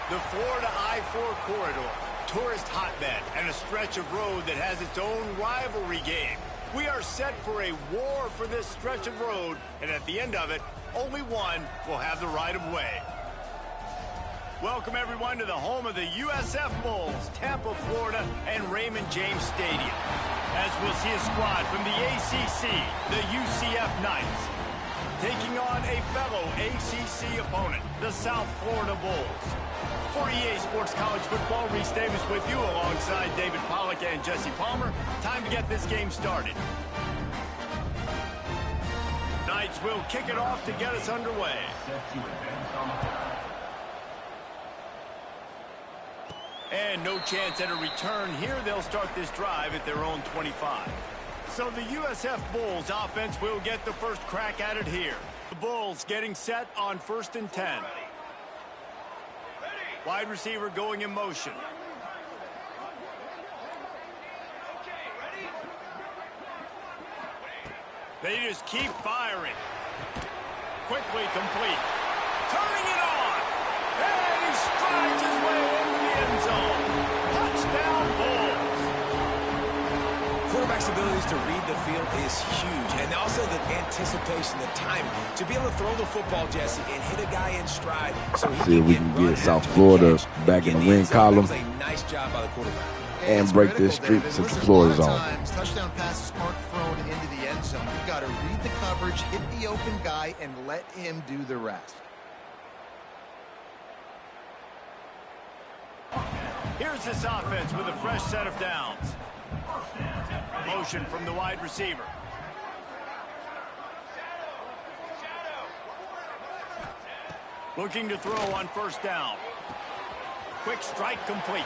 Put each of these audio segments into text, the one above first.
The Florida I-4 corridor, tourist hotbed, and a stretch of road that has its own rivalry game. We are set for a war for this stretch of road, and at the end of it, only one will have the right of way. Welcome, everyone, to the home of the USF Bulls, Tampa, Florida, and Raymond James Stadium. As we'll see a squad from the ACC, the UCF Knights, taking on a fellow ACC opponent, the South Florida Bulls. For EA Sports College Football, Reese Davis with you alongside David Pollack and Jesse Palmer. Time to get this game started. Knights will kick it off to get us underway. And no chance at a return here. They'll start this drive at their own 25. So the USF Bulls offense will get the first crack at it here. The Bulls getting set on 1st and 10. Wide receiver going in motion. They just keep firing. Quickly complete. Turning it on. And he strides his way into the end zone. Touchdown, Bulls. Quarterback's abilities to read the field is huge. And also the anticipation, the timing. To be able to throw the football, Jesse, and hit a guy in stride. So see if we can get South Florida back in the win column. That was a nice job by the quarterback. And break this streak since Florida's on. Touchdown passes aren't thrown into the end zone. You've got to read the coverage, hit the open guy, and let him do the rest. Here's this offense with a fresh set of downs. Motion from the wide receiver. Looking to throw on 1st down. Quick strike complete.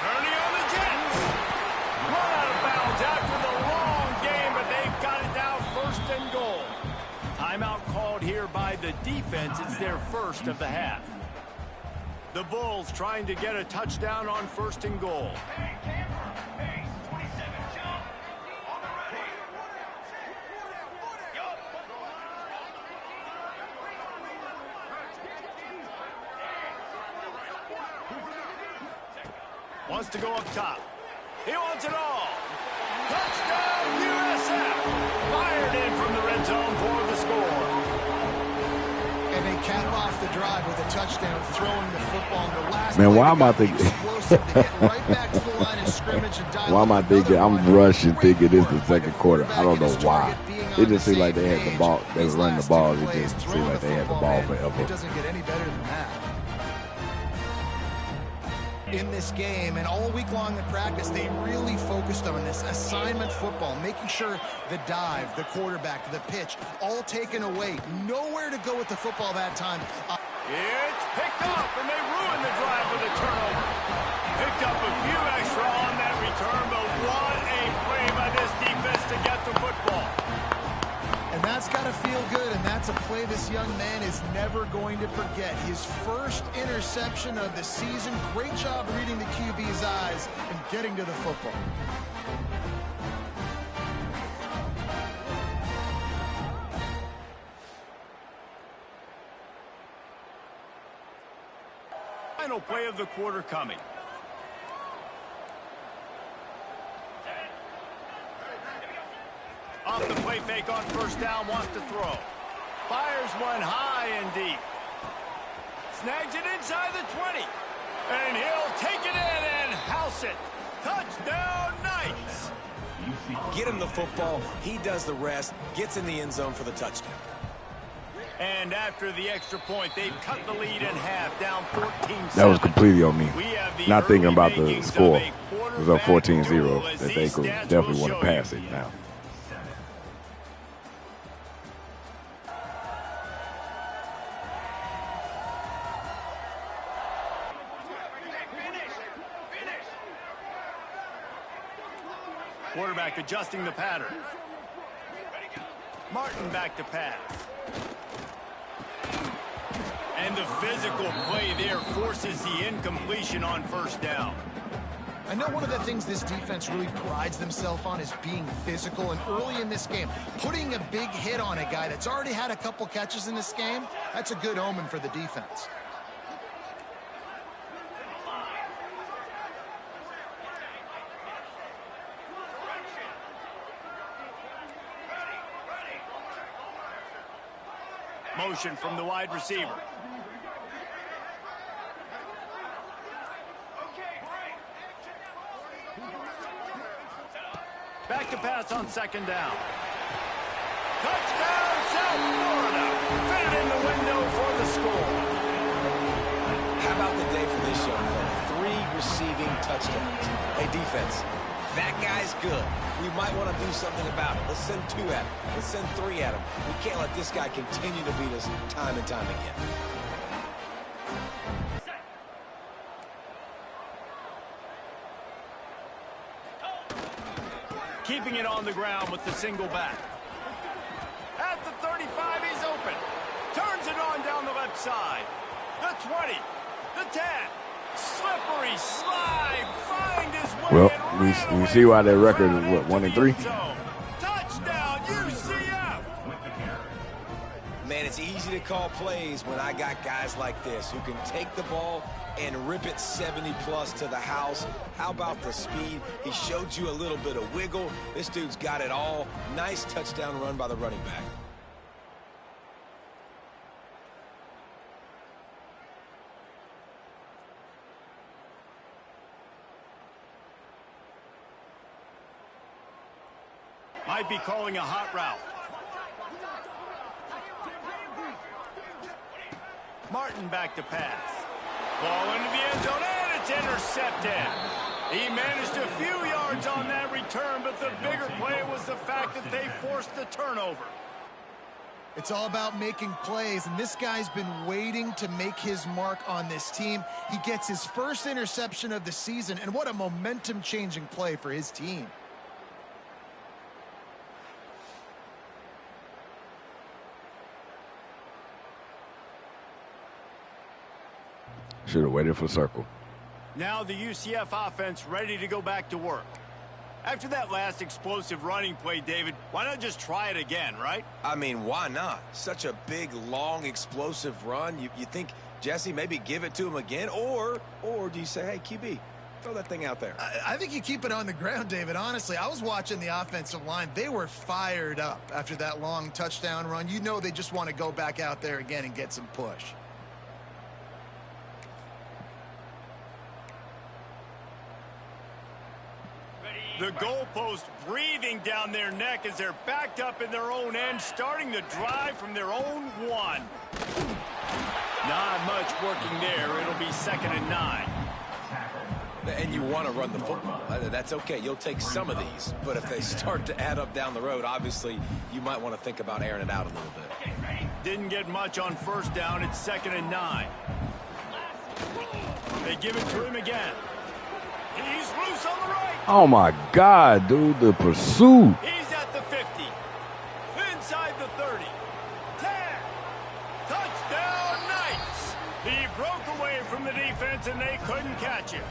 Turning on the Jets. Run out of bounds after the long game, but they've got it now 1st and goal. Timeout called here by the defense. It's their first of the half. The Bulls trying to get a touchdown on 1st and goal. Wants to go up top. He wants it all. Touchdown, USF. Fired in from the red zone for the score. And they cap off the drive with a touchdown, throwing the football in the last. Man, why am I thinking? Right back to the line of scrimmage and why am I thinking? I'm rushing, thinking it's the 2nd quarter. I don't know why. It just seemed like they had the ball. They were running the ball. It just seemed like they had the ball forever. It doesn't get any better than that. In this game and all week long in practice, they really focused on this assignment football, making sure the dive, the quarterback, the pitch, all taken away. Nowhere to go with the football that time. It's picked up, and they ruined the drive with a turnover. Picked up a few extra on that return, but what a play by this defense to get the football. And that's got to feel good, and that's a play this young man is never going to forget. His first interception of the season. Great job reading the QB's eyes and getting to the football. Final play of the quarter coming. Off the play fake on 1st down, wants to throw. Fires one high and deep. Snags it inside the 20. And he'll take it in and house it. Touchdown, Knights. Get him the football. He does the rest. Gets in the end zone for the touchdown. And after the extra point, they've cut the lead in half, down 14-7. That was completely on me. Not thinking about the score. It was up 14-0. That they could definitely want to pass it now. Quarterback adjusting the pattern. Martin back to pass. And the physical play there forces the incompletion on 1st down. I know one of the things this defense really prides themselves on is being physical, and early in this game, putting a big hit on a guy that's already had a couple catches in this game, that's a good omen for the defense. Motion from the wide receiver. Back to pass on second down. Touchdown, South Florida. Fit in the window for the score. How about the day for this young fella? 3 receiving touchdowns. Hey, defense, that guy's good. We might want to do something about it. Let's send 2 at him. Let's send 3 at him. We can't let this guy continue to beat us time and time again. Keeping it on the ground with the single back. At the 35, he's open. Turns it on down the left side. The 20, the 10. Slippery slide. Find his way. Well, we see why their record is, what, 1-3? Touchdown, UCF. Man, it's easy to call plays when I got guys like this who can take the ball and rip it 70-plus to the house. How about the speed? He showed you a little bit of wiggle. This dude's got it all. Nice touchdown run by the running back. Might be calling a hot route. Martin back to pass. Ball into the end zone, and it's intercepted. He managed a few yards on that return, but the bigger play was the fact that they forced the turnover. It's all about making plays, and this guy's been waiting to make his mark on this team. He gets his first interception of the season, and what a momentum-changing play for his team. Should have waited for the circle. Now the UCF offense ready to go back to work. After that last explosive running play, David, why not just try it again, right? I mean, why not? Such a big, long, explosive run. You think, Jesse, maybe give it to him again? Or do you say, hey, QB, throw that thing out there? I think you keep it on the ground, David. Honestly, I was watching the offensive line. They were fired up after that long touchdown run. You know they just want to go back out there again and get some push. The goalpost breathing down their neck as they're backed up in their own end, starting the drive from their own 1. Not much working there. It'll be 2nd and 9. And you want to run the football. That's okay. You'll take some of these. But if they start to add up down the road, obviously, you might want to think about airing it out a little bit. Didn't get much on 1st down. It's 2nd and 9. They give it to him again. He's loose on the right. Oh, my God, dude, the pursuit. He's at the 50. Inside the 30. 10. Touchdown, Knights. He broke away from the defense, and they couldn't catch him.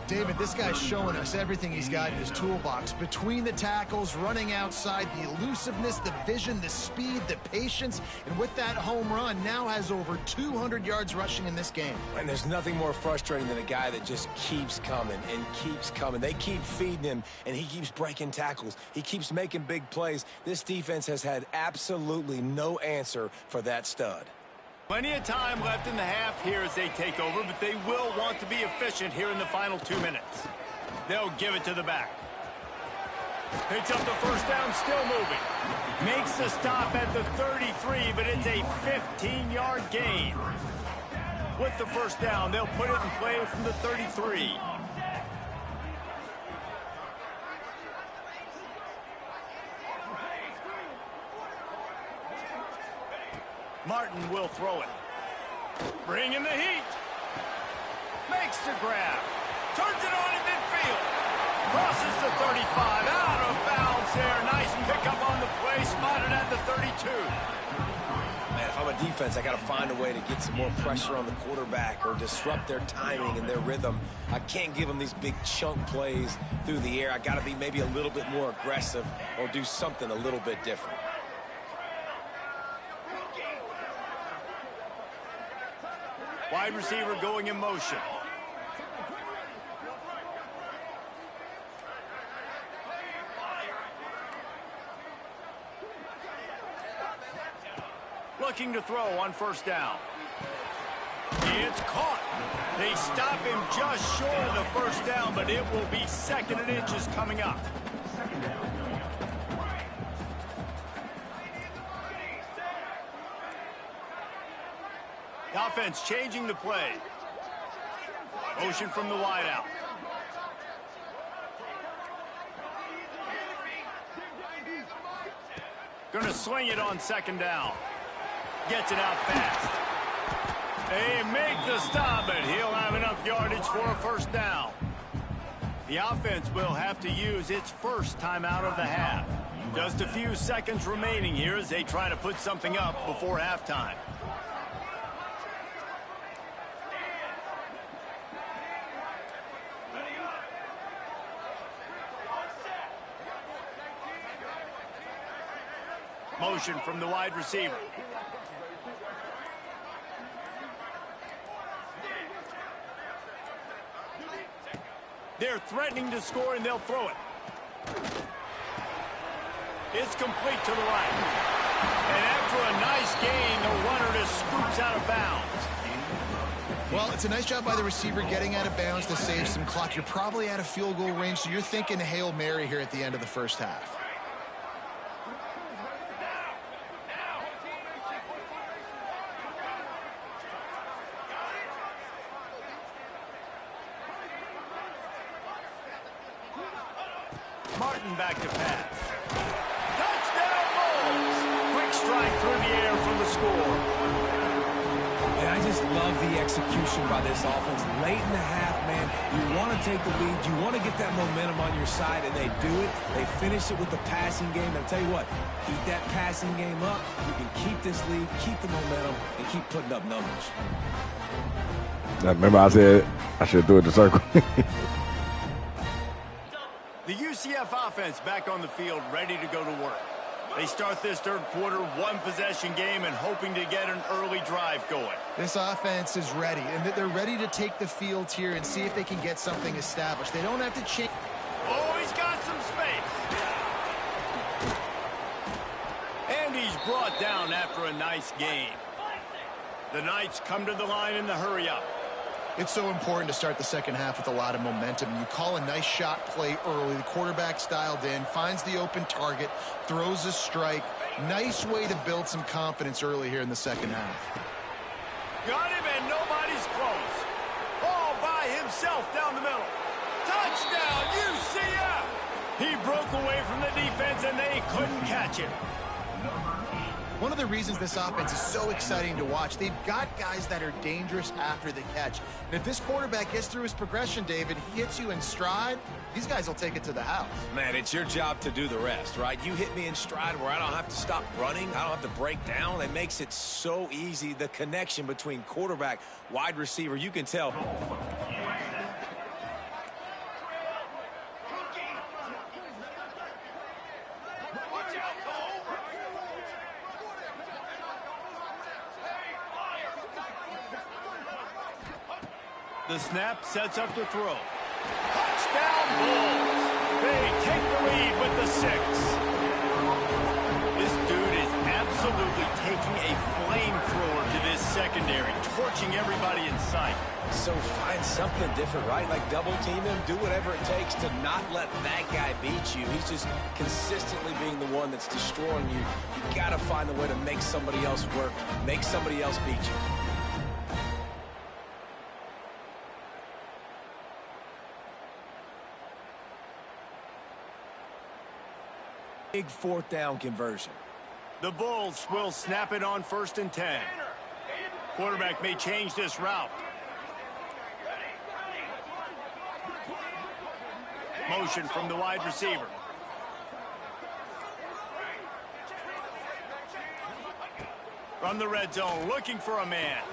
David, this guy's showing us everything he's got in his toolbox. Between the tackles, running outside, the elusiveness, the vision, the speed, the patience, and with that home run, now has over 200 yards rushing in this game. And there's nothing more frustrating than a guy that just keeps coming and keeps coming. They keep feeding him, and he keeps breaking tackles. He keeps making big plays. This defense has had absolutely no answer for that stud. Plenty of time left in the half here as they take over, but they will want to be efficient here in the final 2 minutes. They'll give it to the back. Picks up the 1st down, still moving. Makes the stop at the 33, but it's a 15-yard gain. With the 1st down, they'll put it in play from the 33. Martin will throw it. Bring in the heat. Makes the grab. Turns it on in midfield. Crosses the 35. Out of bounds there. Nice pickup on the play. Spotted at the 32. Man, if I'm a defense, I got to find a way to get some more pressure on the quarterback or disrupt their timing and their rhythm. I can't give them these big chunk plays through the air. I got to be maybe a little bit more aggressive or do something a little bit different. Wide receiver going in motion. looking to throw on first down. It's caught. They stop him just short of the first down, but it will be 2nd and inches coming up. The offense changing the play. Motion from the wideout. Going to swing it on 2nd down. Gets it out fast. They make the stop, but he'll have enough yardage for a first down. The offense will have to use its first timeout of the half. Just a few seconds remaining here as they try to put something up before halftime. Motion from the wide receiver. They're threatening to score, and they'll throw it. It's complete to the right. And after a nice gain, the runner just scoops out of bounds. Well, it's a nice job by the receiver getting out of bounds to save some clock. You're probably out of field goal range, so you're thinking Hail Mary here at the end of the first half. Martin back to pass. Touchdown Bulls! Quick strike through the air for the score. And I just love the execution by this offense. Late in the half, man, you want to take the lead. You want to get that momentum on your side, and they do it. They finish it with the passing game. I'll tell you what, keep that passing game up. You can keep this lead, keep the momentum, and keep putting up numbers. Remember I said I should do it to circle. The UCF offense back on the field, ready to go to work. They start this third quarter, one-possession game, and hoping to get an early drive going. This offense is ready, and they're ready to take the field here and see if they can get something established. They don't have to change. Oh, he's got some space. And he's brought down after a nice gain. The Knights come to the line in the hurry-up. It's so important to start the second half with a lot of momentum. You call a nice shot play early. The quarterback's dialed in, finds the open target, throws a strike. Nice way to build some confidence early here in the second half. Got him, and nobody's close. All by himself down the middle. Touchdown, UCF! He broke away from the defense, and they couldn't catch him. One of the reasons this offense is so exciting to watch, they've got guys that are dangerous after the catch. And if this quarterback gets through his progression, David, hits you in stride, these guys will take it to the house. Man, it's your job to do the rest, right? You hit me in stride where I don't have to stop running. I don't have to break down. It makes it so easy. The connection between quarterback, wide receiver, you can tell. The snap sets up to throw. Touchdown Bulls! They take the lead with the 6. This dude is absolutely taking a flamethrower to this secondary, torching everybody in sight. So find something different, right? Like double team him, do whatever it takes to not let that guy beat you. He's just consistently being the one that's destroying you. You got to find a way to make somebody else work, make somebody else beat you. Big 4th down conversion. The Bulls will snap it on 1st and 10. Quarterback may change this route. Motion from the wide receiver. From the red zone, looking for a man.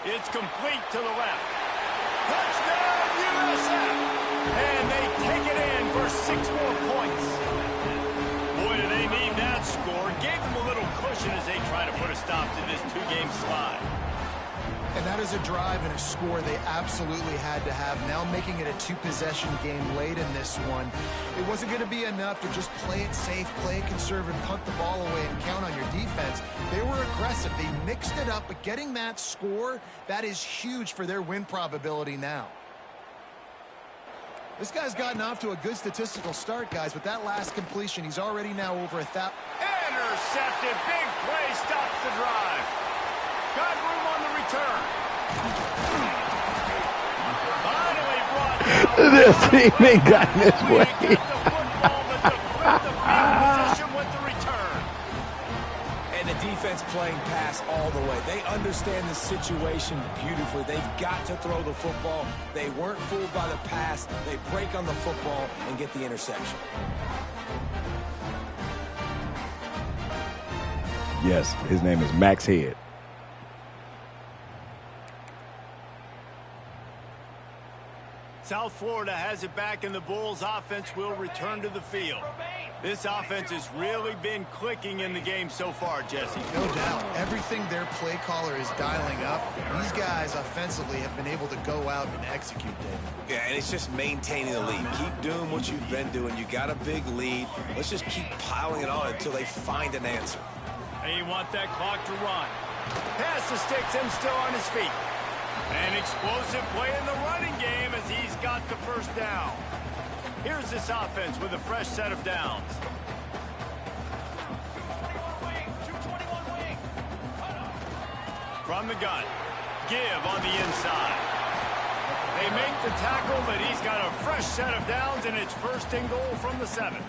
It's complete to the left. Touchdown, USF! And they take it in for 6 more points. Boy, do they need that score. Gave them a little cushion as they try to put a stop to this 2-game slide. And that is a drive and a score they absolutely had to have. Now making it a two-possession game late in this one. It wasn't going to be enough to just play it safe, play it conservative, punt the ball away, and count on your defense. They were aggressive. They mixed it up, but getting that score, that is huge for their win probability now. This guy's gotten off to a good statistical start, guys. With that last completion, he's already now over 1,000. Intercepted. Big play stops the drive. Got room on the return. Finally brought down. This team ain't got this way. Got the football, but to flip the field position with the return. And the defense playing pass all the way. They understand the situation beautifully. They've got to throw the football. They weren't fooled by the pass. They break on the football and get the interception. Yes, his name is Max Head. South Florida has it back, and the Bulls offense will return to the field. This offense has really been clicking in the game so far, Jesse. No doubt. Everything their play caller is dialing up, these guys offensively have been able to go out and execute, David. Yeah, and it's just maintaining the lead. Keep doing what you've been doing. You got a big lead. Let's just keep piling it on until they find an answer. And you want that clock to run. Pass the sticks, him still on his feet. An explosive play in the running game as he's got the first down. Here's this offense with a fresh set of downs. From the gun, give on the inside. They make the tackle, but he's got a fresh set of downs, and it's first and goal from the 7.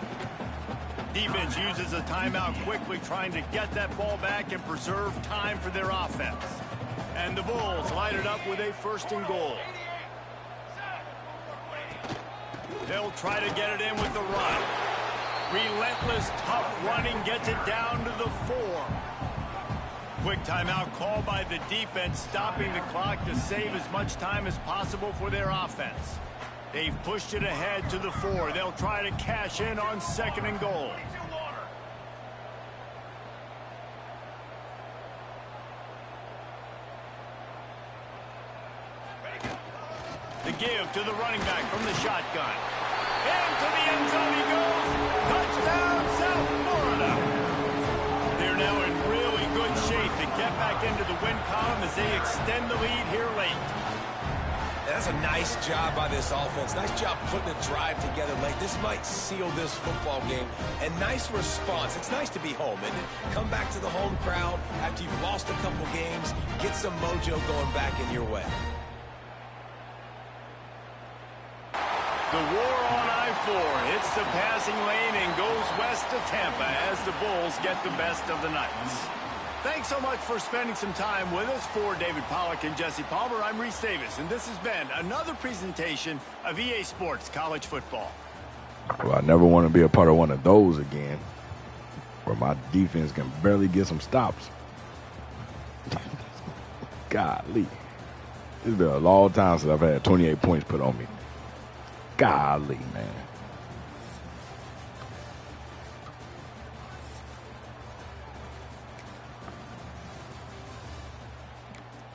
Defense uses a timeout quickly, trying to get that ball back and preserve time for their offense. And the Bulls light it up with a first and goal. They'll try to get it in with the run. Relentless, tough running gets it down to the 4. Quick timeout called by the defense, stopping the clock to save as much time as possible for their offense. They've pushed it ahead to the 4. They'll try to cash in on second and goal. The give to the running back from the shotgun. Into the end zone he goes. Touchdown, South Florida. They're now in really good shape to get back into the win column as they extend the lead here late. That's a nice job by this offense. Nice job putting a drive together late. This might seal this football game. And nice response. It's nice to be home, isn't it? Come back to the home crowd after you've lost a couple games. Get some mojo going back in your way. The war on I-4 hits the passing lane and goes west to Tampa as the Bulls get the best of the Knights. Thanks so much for spending some time with us. For David Pollack and Jesse Palmer, I'm Reese Davis, and this has been another presentation of EA Sports College Football. Well, I never want to be a part of one of those again, where my defense can barely get some stops. Golly. It's been a long time since I've had 28 points put on me. Golly, man.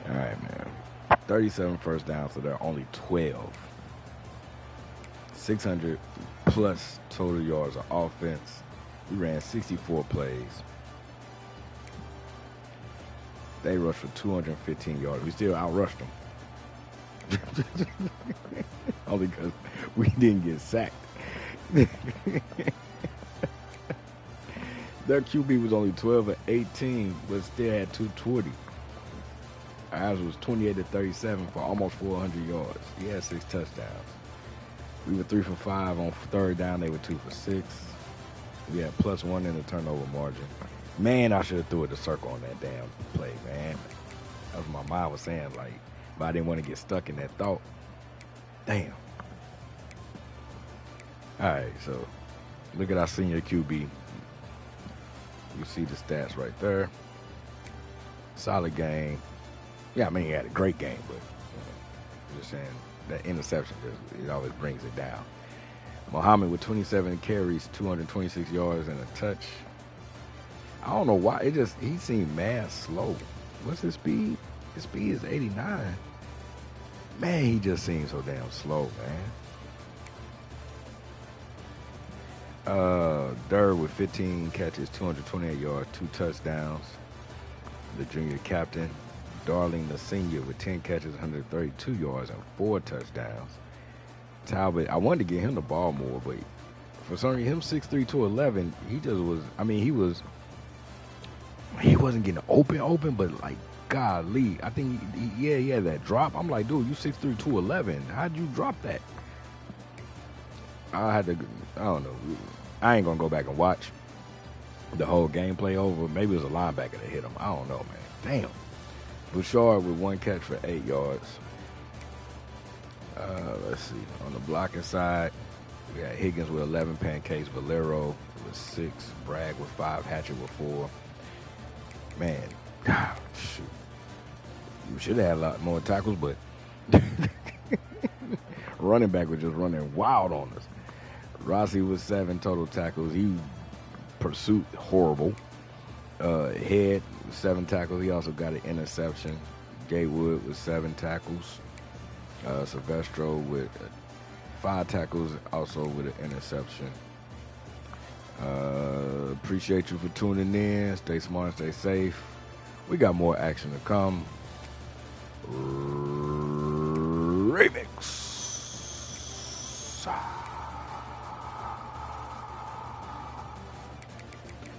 All right, man. 37 first downs, so there are only 12. 600 plus total yards of offense. We ran 64 plays. They rushed for 215 yards. We still outrushed them. Only because we didn't get sacked. Their QB was only 12 of 18, but still had 220. Ours was 28 to 37 for almost 400 yards. He had 6 touchdowns. We were 3 for 5 on third down. They were 2 for 6. We had +1 in the turnover margin. Man, I should have threw it to circle on that damn play, man. That's what my mind was saying, like, but I didn't want to get stuck in that thought. Damn. All right, so look at our senior QB. You see the stats right there. Solid game. Yeah, I mean, he had a great game, but I'm just saying that interception, it always brings it down. Muhammad with 27 carries, 226 yards, and a touch. I don't know why. He seemed mad slow. What's his speed? His speed is 89. Man, he just seems so damn slow, man. Durr with 15 catches, 228 yards, 2 touchdowns. The junior captain. Darling, the senior, with 10 catches, 132 yards, and 4 touchdowns. Talbot, I wanted to get him the ball more, but for some reason, him 6'3", 211, he just was, I mean, he wasn't getting open, but like, golly, I think, he had that drop. I'm like, dude, you 6'3", 211. How'd you drop that? I don't know. I ain't going to go back and watch the whole gameplay over. Maybe it was a linebacker that hit him. I don't know, man. Damn. Bouchard with 1 catch for 8 yards. Let's see. On the blocking side, we got Higgins with 11, Pancakes, Valero with 6, Bragg with 5, Hatchet with 4. Man, shoot. You should have had a lot more tackles, but running back was just running wild on us. Rossi with 7 total tackles. He pursuit horrible. Head with 7 tackles. He also got an interception. Gatewood with 7 tackles. Silvestro with 5 tackles, also with an interception. Appreciate you for tuning in. Stay smart, stay safe. We got more action to come. Remix.